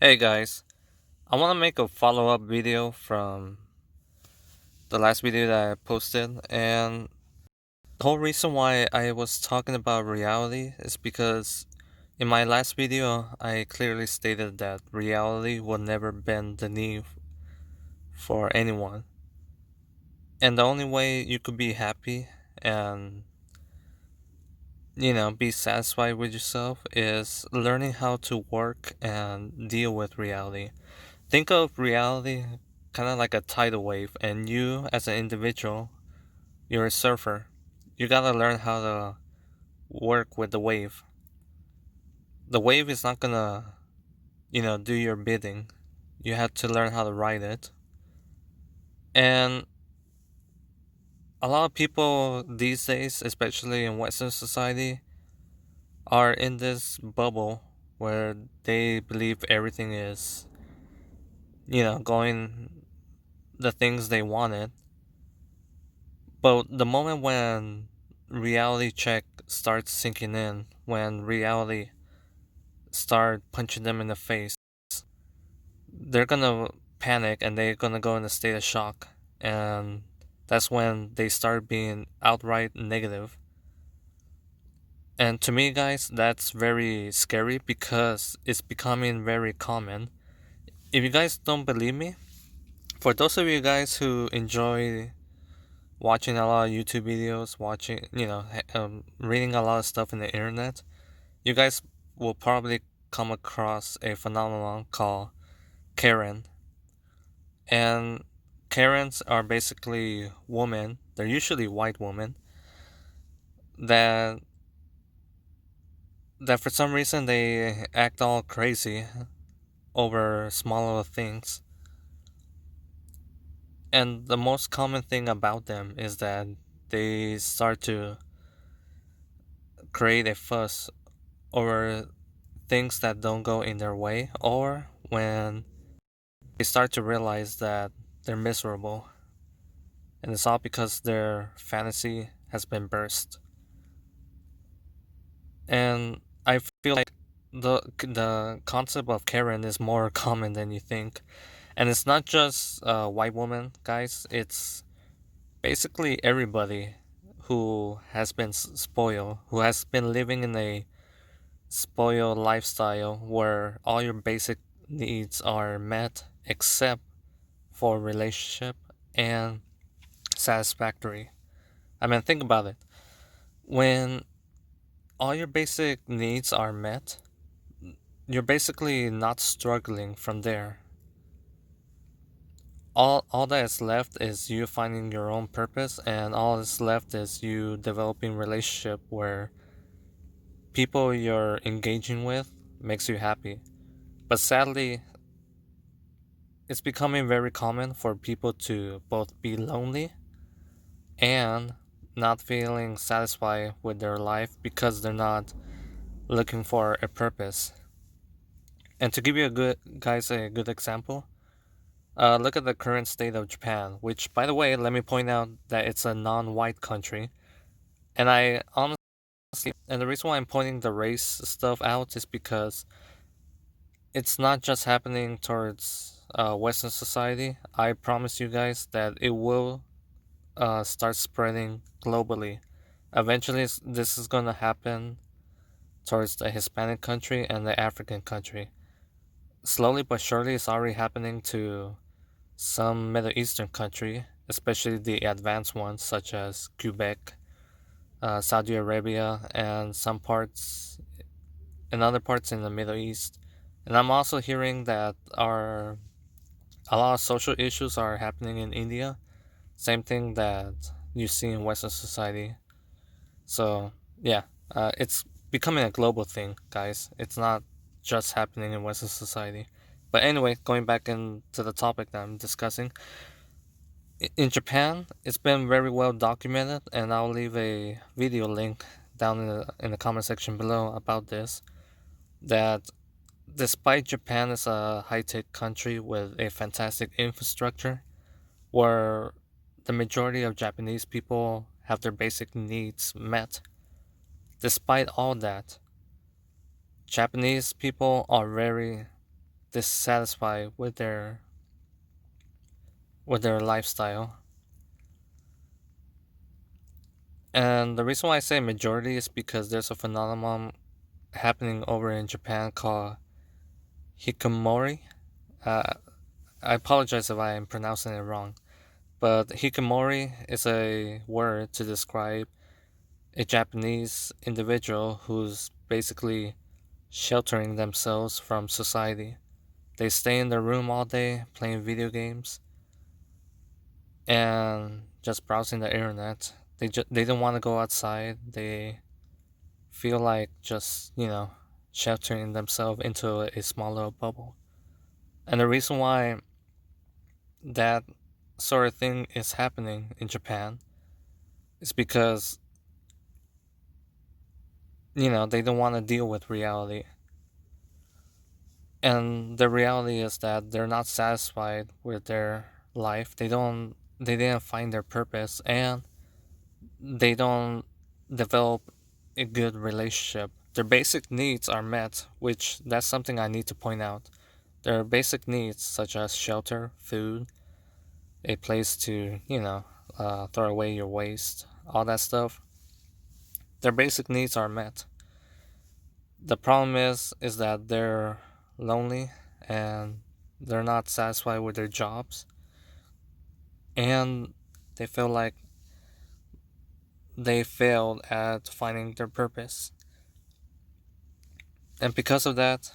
Hey guys, I want to make a follow up video from the last video that I posted, and the whole reason why I was talking about reality is because in my last video I clearly stated that reality will never bend the knee for anyone, and the only way you could be happy and be satisfied with yourself is learning how to work and deal with reality. Think of reality kind of like a tidal wave, and you, as an individual, you're a surfer. You gotta learn how to work with the wave. The wave is not gonna, do your bidding. You have to learn how to ride it. And a lot of people these days, especially in Western society, are in this bubble where they believe everything is, going the things they wanted. But the moment when reality check starts sinking in, when reality start punching them in the face, they're gonna panic and they're gonna go in a state of shock. And that's when they start being outright negative. And to me, guys, that's very scary because it's becoming very common. If you guys don't believe me, for those of you guys who enjoy watching a lot of YouTube videos, reading a lot of stuff in the internet, you guys will probably come across a phenomenon called Karen. And Karens are basically women, they're usually white women, that for some reason they act all crazy over small little things. And the most common thing about them is that they start to create a fuss over things that don't go in their way, or when they start to realize that they're miserable, and it's all because their fantasy has been burst. And I feel like the concept of Karen is more common than you think, and it's not just white women, guys. It's basically everybody who has been spoiled, who has been living in a spoiled lifestyle where all your basic needs are met except for relationship and satisfactory. I mean, think about it. When all your basic needs are met, you're basically not struggling from there. All that is left is you finding your own purpose, and all that's left is you developing relationship where people you're engaging with makes you happy. But sadly, it's becoming very common for people to both be lonely and not feeling satisfied with their life because they're not looking for a purpose. And to give you a good example, look at the current state of Japan, which, by the way, let me point out that it's a non-white country. And I honestly, and the reason why I'm pointing the race stuff out is because it's not just happening towards Western society. I promise you guys that it will start spreading globally. Eventually, this is going to happen towards the Hispanic country and the African country. Slowly but surely, it's already happening to some Middle Eastern country, especially the advanced ones such as Quebec, Saudi Arabia, and some parts in other parts in the Middle East. And I'm also hearing that a lot of social issues are happening in India. Same thing that you see in Western society. So yeah, it's becoming a global thing, guys. It's not just happening in Western society. But anyway, going back into the topic that I'm discussing, in Japan, it's been very well documented, and I'll leave a video link down in the comment section below about this. That despite Japan is a high tech country with a fantastic infrastructure, where the majority of Japanese people have their basic needs met, despite all that, Japanese people are very dissatisfied with their lifestyle. And the reason why I say majority is because there's a phenomenon happening over in Japan called hikikomori. Uh, I apologize if I am pronouncing it wrong, but hikikomori is a word to describe a Japanese individual who's basically sheltering themselves from society. They stay in their room all day playing video games and just browsing the internet. They don't want to go outside. They feel like just, sheltering themselves into a small little bubble. And the reason why that sort of thing is happening in Japan is because, they don't want to deal with reality. And the reality is that they're not satisfied with their life. They didn't find their purpose, and they don't develop a good relationship. Their basic needs are met, which that's something I need to point out. Their basic needs such as shelter, food, a place to, throw away your waste, all that stuff. Their basic needs are met. The problem is that they're lonely and they're not satisfied with their jobs, and they feel like they failed at finding their purpose. And because of that,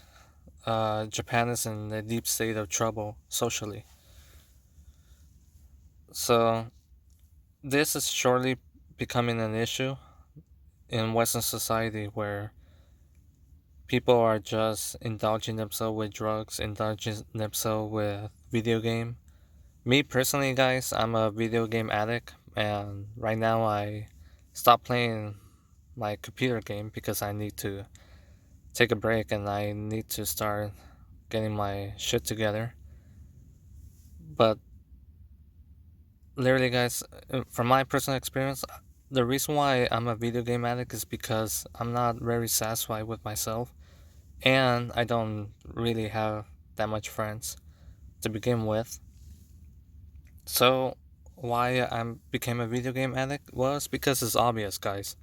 Japan is in a deep state of trouble socially. So this is surely becoming an issue in Western society where people are just indulging themselves with drugs, indulging themselves with video game. Me personally, guys, I'm a video game addict, and right now I stopped playing my computer game because I need to take a break and I need to start getting my shit together. But literally, guys, from my personal experience, the reason why I'm a video game addict is because I'm not very satisfied with myself, and I don't really have that much friends to begin with. So why I became a video game addict was because it's obvious, guys.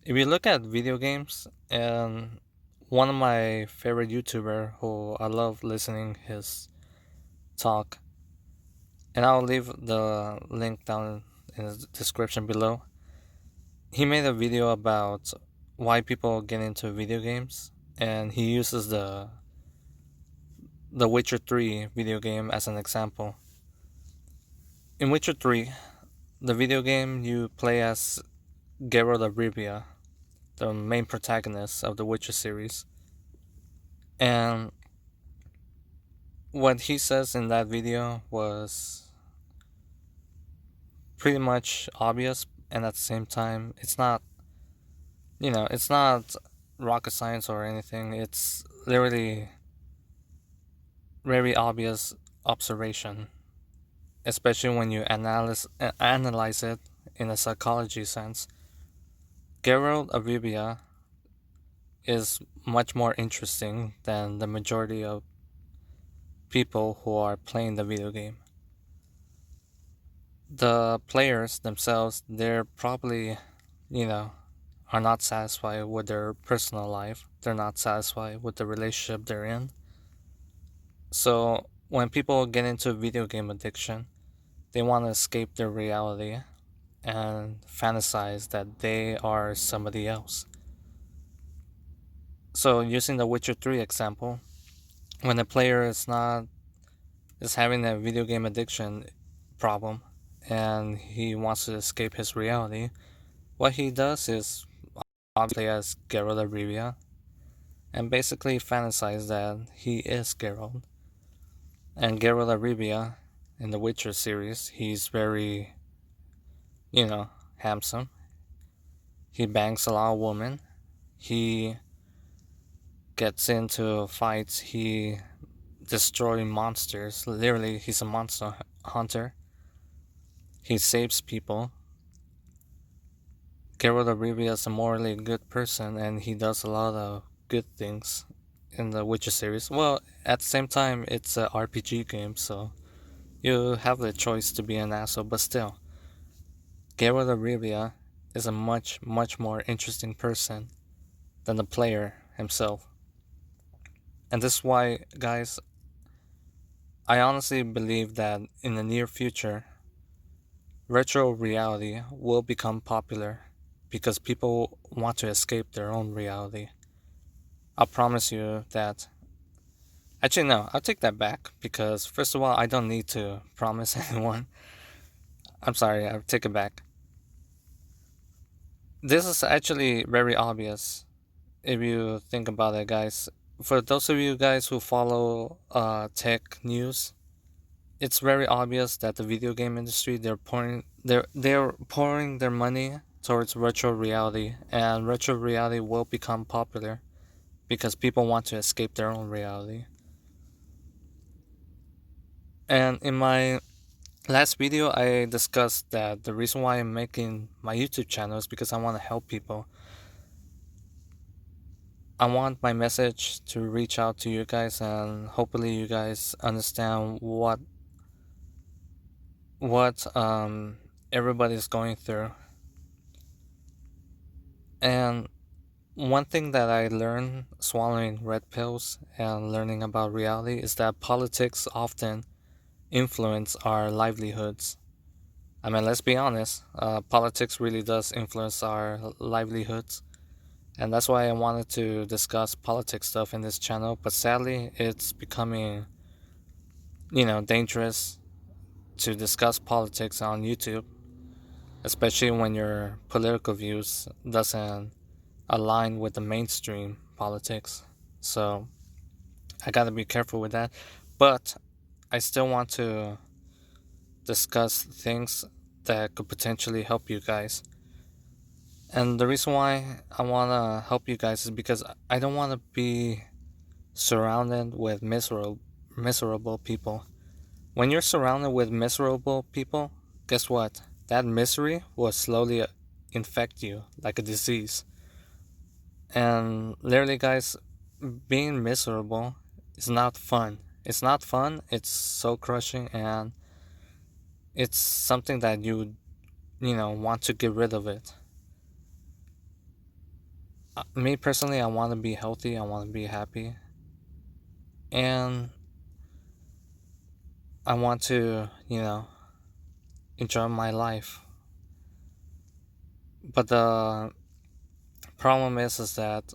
If you look at video games, and one of my favorite YouTuber who I love listening his talk, and I'll leave the link down in the description below. He made a video about why people get into video games, and he uses the Witcher 3 video game as an example. In Witcher 3, the video game, you play as Geralt of Rivia, the main protagonist of the Witcher series. And what he says in that video was pretty much obvious, and at the same time, it's not rocket science or anything. It's literally very obvious observation, especially when you analyze it in a psychology sense. Geralt of Rivia is much more interesting than the majority of people who are playing the video game. The players themselves, they're probably, you know, are not satisfied with their personal life. They're not satisfied with the relationship they're in. So when people get into video game addiction, they want to escape their reality and fantasize that they are somebody else. So using the Witcher 3 example, when a player is having a video game addiction problem and he wants to escape his reality, what he does is obviously as Geralt of Rivia and basically fantasize that he is Geralt. And Geralt of Rivia in the Witcher series, he's very, handsome. He bangs a lot of women. He gets into fights. He destroys monsters. Literally, he's a monster hunter. He saves people. Geralt of Rivia is a morally good person, and he does a lot of good things in the Witcher series. Well, at the same time, it's a RPG game, so you have the choice to be an asshole, but still, Geralt of Rivia is a much, much more interesting person than the player himself. And this is why, guys, I honestly believe that in the near future, retro reality will become popular because people want to escape their own reality. I'll promise you that. Actually, no, I'll take that back because, first of all, I don't need to promise anyone. I'm sorry, I'll take it back. This is actually very obvious if you think about it, guys. For those of you guys who follow tech news, it's very obvious that the video game industry they're pouring their money towards virtual reality, and virtual reality will become popular because people want to escape their own reality. And in my last video, I discussed that the reason why I'm making my YouTube channel is because I want to help people. I want my message to reach out to you guys, and hopefully you guys understand what everybody's going through. And one thing that I learned swallowing red pills and learning about reality is that politics often influence our livelihoods. I mean, let's be honest, politics really does influence our livelihoods. And that's why I wanted to discuss politics stuff in this channel. But sadly, it's becoming, dangerous to discuss politics on YouTube, especially when your political views doesn't align with the mainstream politics. So I gotta be careful with that. But I still want to discuss things that could potentially help you guys. And the reason why I wanna help you guys is because I don't wanna be surrounded with miserable people. When you're surrounded with miserable people, guess what? That misery will slowly infect you like a disease. And literally, guys, being miserable is not fun. It's not fun, it's so crushing, and it's something that you want to get rid of it. Me personally, I want to be healthy, I want to be happy, and I want to, enjoy my life. But the problem is that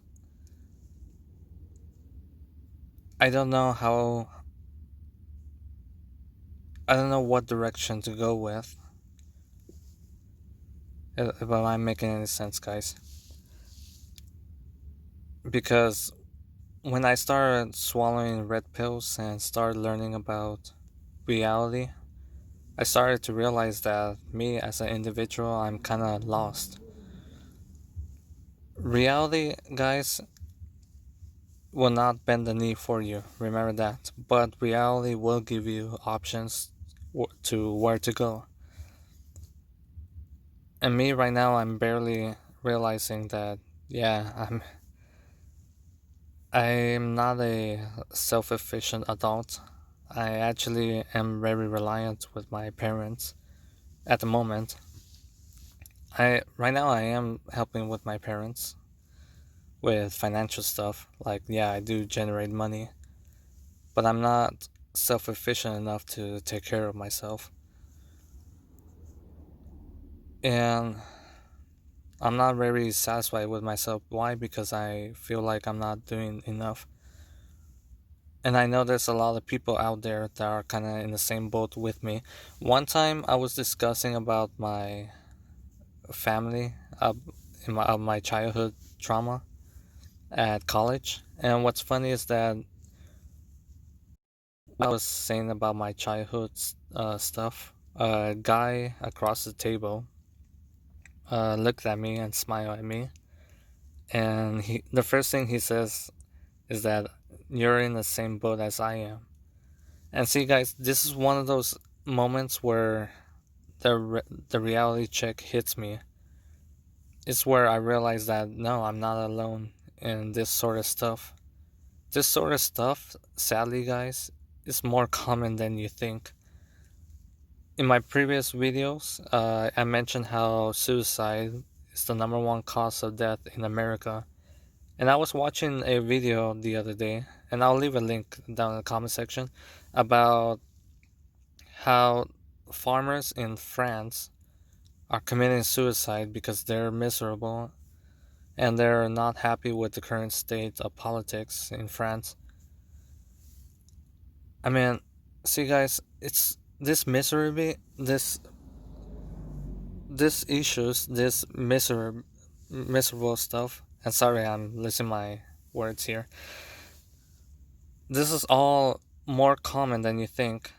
I don't know how, I don't know what direction to go with. If I'm making any sense, guys. Because when I started swallowing red pills and started learning about reality, I started to realize that me as an individual, I'm kind of lost. Reality, guys, will not bend the knee for you. Remember that. But reality will give you options to where to go. And me right now, I'm barely realizing that, yeah, I'm not a self-efficient adult. I actually am very reliant with my parents at the moment. I right now I am helping with my parents with financial stuff. Like, yeah, I do generate money, but I'm not self-efficient enough to take care of myself. And I'm not very satisfied with myself. Why? Because I feel like I'm not doing enough. And I know there's a lot of people out there that are kind of in the same boat with me. One time I was discussing about my family, of my childhood trauma at college. And what's funny is that I was saying about my childhood stuff. A guy across the table looked at me and smiled at me. And the first thing he says is that you're in the same boat as I am. And see, guys, this is one of those moments where the reality check hits me. It's where I realize that no, I'm not alone in this sort of stuff. This sort of stuff, sadly, guys, is more common than you think. In my previous videos, I mentioned how suicide is the number one cause of death in America. And I was watching a video the other day, and I'll leave a link down in the comment section, about how farmers in France are committing suicide because they're miserable and they're not happy with the current state of politics in France. I mean, see, guys, it's this misery, this issues, this miserable stuff. And sorry, I'm losing my words here. This is all more common than you think,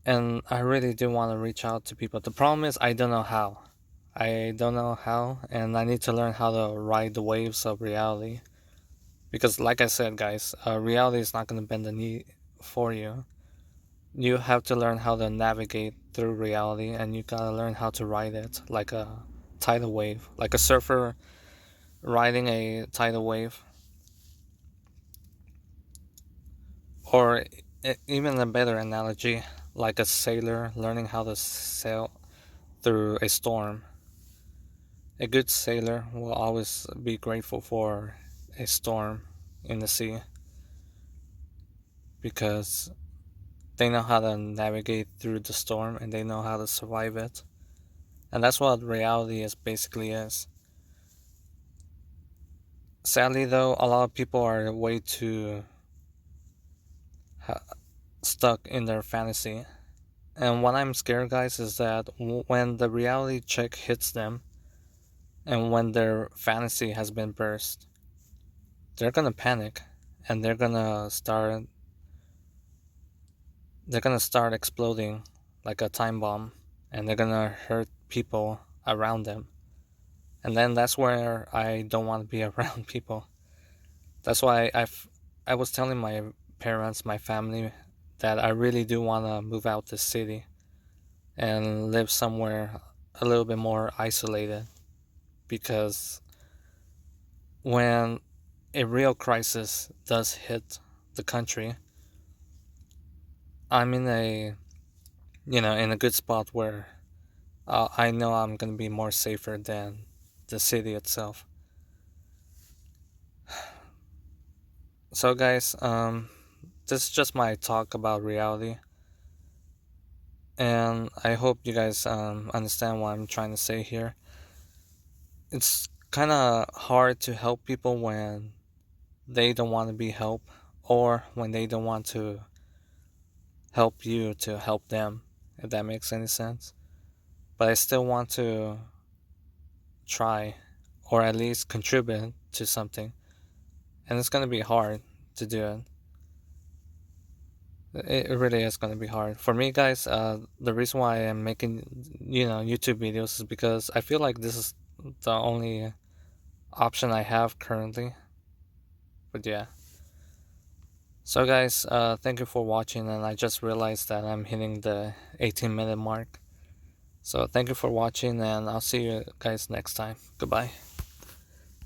and I really do want to reach out to people. The problem is I don't know how. I don't know how, and I need to learn how to ride the waves of reality. Because, like I said, guys, reality is not going to bend the knee for you. You have to learn how to navigate through reality, and you gotta learn how to ride it like a tidal wave, like a surfer riding a tidal wave, or even a better analogy, like a sailor learning how to sail through a storm. A good sailor will always be grateful for a storm in the sea because they know how to navigate through the storm and they know how to survive it. And that's what reality is basically is. Sadly, though, a lot of people are way too stuck in their fantasy. And what I'm scared, guys, is that when the reality check hits them and when their fantasy has been burst, they're gonna panic and they're gonna start exploding like a time bomb, and they're gonna hurt people around them. And then that's where I don't want to be around people. That's why I was telling my parents, my family, that I really do want to move out the city and live somewhere a little bit more isolated, because when a real crisis does hit the country, I'm in a good spot where I know I'm gonna be more safer than the city itself. So, guys, this is just my talk about reality, and I hope you guys understand what I'm trying to say here. It's kind of hard to help people when they don't want to be helped, or when they don't want to help you to help them, if that makes any sense. But I still want to try, or at least contribute to something, and it's gonna be hard to do it. It really is gonna be hard for me, guys. The reason why I'm making YouTube videos is because I feel like this is the only option I have currently. But yeah. So, guys, thank you for watching, and I just realized that I'm hitting the 18-minute mark. So thank you for watching, and I'll see you guys next time. Goodbye.